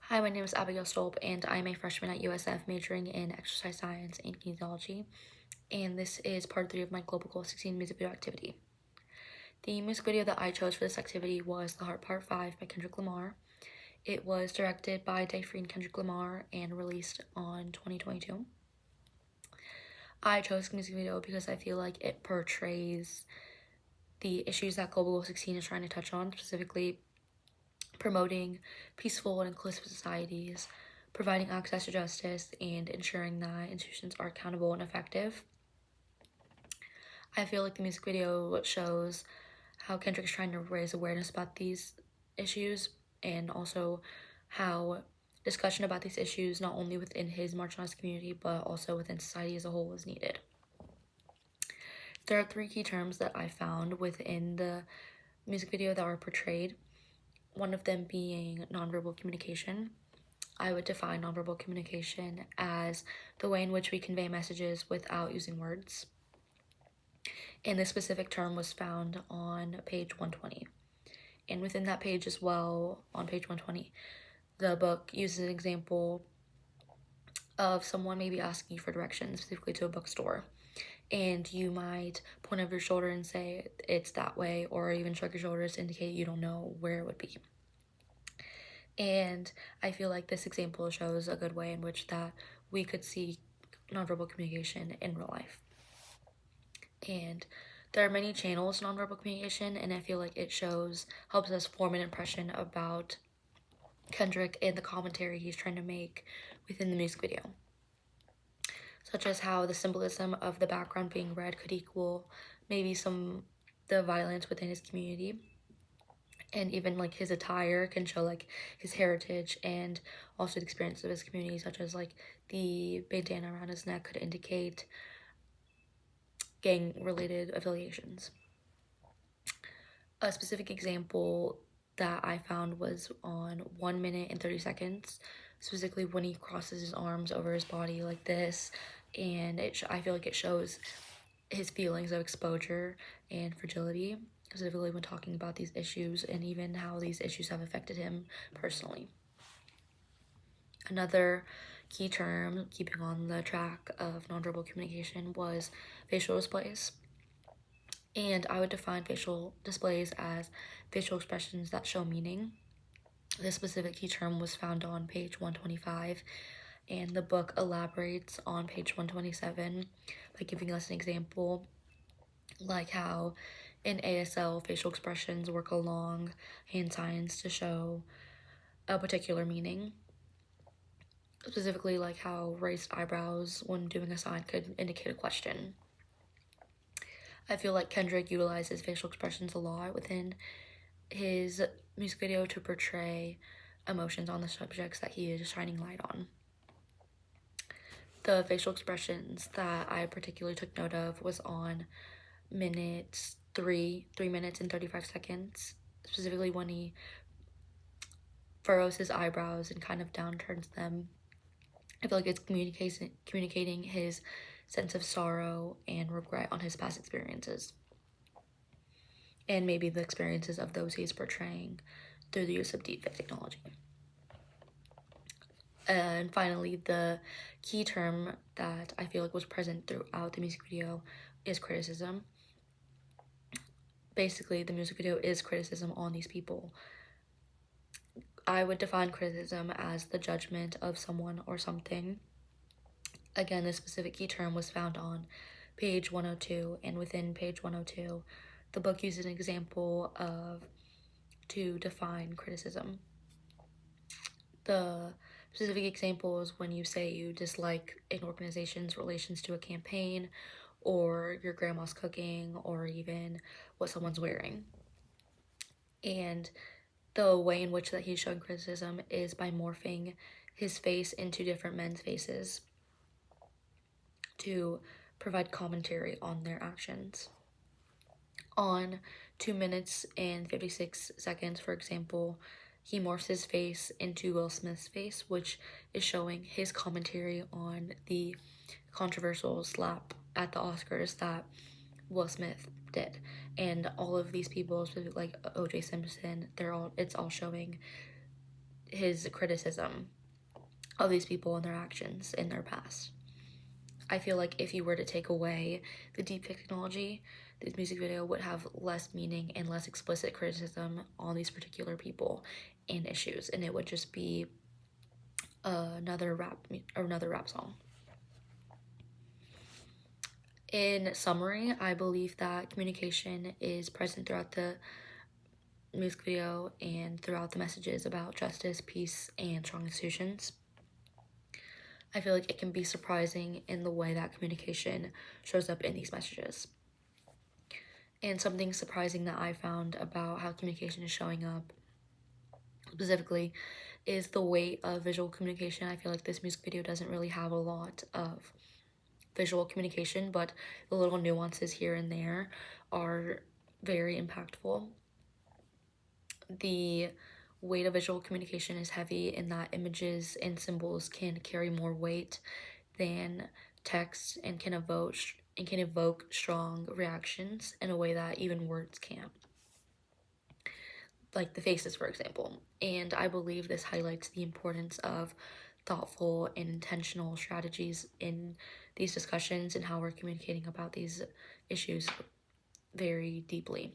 Hi, my name is Abigail Stolp, and I'm a freshman at USF majoring in exercise science and kinesiology. And this is part 3 of my Global Goal 16 music video activity. The music video that I chose for this activity was The Heart Part 5 by Kendrick Lamar. It was directed by Dayfree and Kendrick Lamar and released on 2022. I chose the music video because I feel like it portrays the issues that Global Goal 16 is trying to touch on, specifically promoting peaceful and inclusive societies, providing access to justice, and ensuring that institutions are accountable and effective. I feel like the music video shows how Kendrick is trying to raise awareness about these issues, and also how discussion about these issues, not only within his marginalized community, but also within society as a whole, is needed. There are 3 key terms that I found within the music video that were portrayed, one of them being nonverbal communication. I would define nonverbal communication as the way in which we convey messages without using words. And this specific term was found on page 120. And within that page as well, on page 120, the book uses an example of someone maybe asking you for directions, specifically to a bookstore. And you might point over your shoulder and say it's that way, or even shrug your shoulders to indicate you don't know where it would be. And I feel like this example shows a good way in which that we could see nonverbal communication in real life. And there are many channels to nonverbal communication, and I feel like it helps us form an impression about Kendrick and the commentary he's trying to make within the music video, such as how the symbolism of the background being red could equal maybe the violence within his community, and even like his attire can show like his heritage and also the experience of his community, such as like the bandana around his neck could indicate gang related affiliations. A specific example that I found was on 1 minute and 30 seconds, specifically when he crosses his arms over his body like this, and I feel like it shows his feelings of exposure and fragility, specifically when talking about these issues and even how these issues have affected him personally. Another key term, keeping on the track of nonverbal communication, was facial displays. And I would define facial displays as facial expressions that show meaning. This specific key term was found on page 125, and the book elaborates on page 127 by giving us an example, like how in ASL, facial expressions work along hand signs to show a particular meaning. Specifically, like how raised eyebrows when doing a sign could indicate a question. I feel like Kendrick utilizes facial expressions a lot within his music video to portray emotions on the subjects that he is shining light on. The facial expressions that I particularly took note of was on minutes 3 minutes and 35 seconds, specifically when he furrows his eyebrows and kind of downturns them. I feel like it's communicating his sense of sorrow and regret on his past experiences, and maybe the experiences of those he's portraying through the use of deepfake technology. And finally, the key term that I feel like was present throughout the music video is criticism. Basically, the music video is criticism on these people. I would define criticism as the judgment of someone or something. Again, this specific key term was found on page 102, and within page 102, the book uses an example to define criticism. The specific example is when you say you dislike an organization's relations to a campaign, or your grandma's cooking, or even what someone's wearing. And the way in which that he's showing criticism is by morphing his face into different men's faces to provide commentary on their actions. On 2 minutes and 56 seconds, for example, he morphs his face into Will Smith's face, which is showing his commentary on the controversial slap at the Oscars that Will Smith did. And all of these people, like O.J. Simpson, it's all showing his criticism of these people and their actions in their past. I feel like if you were to take away the deepfake technology, this music video would have less meaning and less explicit criticism on these particular people and issues, and it would just be another rap song. In summary, I believe that communication is present throughout the music video and throughout the messages about justice, peace, and strong institutions. I feel like it can be surprising in the way that communication shows up in these messages. And something surprising that I found about how communication is showing up specifically is the weight of visual communication. I feel like this music video doesn't really have a lot of visual communication, but the little nuances here and there are very impactful. The weight of visual communication is heavy in that images and symbols can carry more weight than text and can evoke strong reactions in a way that even words can't, like the faces, for example. And I believe this highlights the importance of thoughtful and intentional strategies in these discussions and how we're communicating about these issues very deeply.